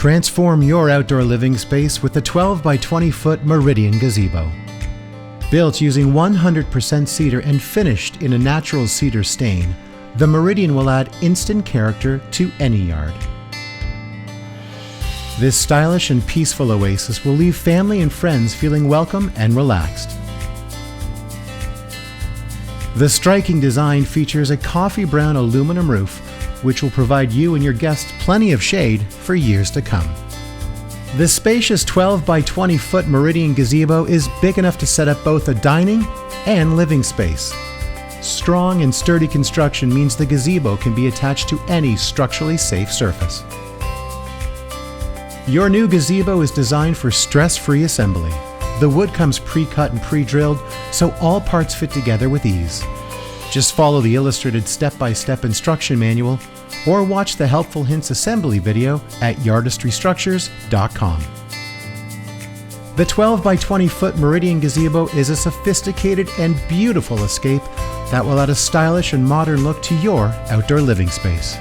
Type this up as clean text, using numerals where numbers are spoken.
Transform your outdoor living space with the 12 by 20 foot Meridian gazebo. Built using 100% cedar and finished in a natural cedar stain, the Meridian will add instant character to any yard. This stylish and peaceful oasis will leave family and friends feeling welcome and relaxed. The striking design features a coffee brown aluminum roof, which will provide you and your guests plenty of shade for years to come. The spacious 12 by 20 foot Meridian gazebo is big enough to set up both a dining and living space. Strong and sturdy construction means the gazebo can be attached to any structurally safe surface. Your new gazebo is designed for stress-free assembly. The wood comes pre-cut and pre-drilled, so all parts fit together with ease. Just follow the illustrated step-by-step instruction manual or watch the Helpful Hints assembly video at yardistrystructures.com. The 12 by 20 foot Meridian gazebo is a sophisticated and beautiful escape that will add a stylish and modern look to your outdoor living space.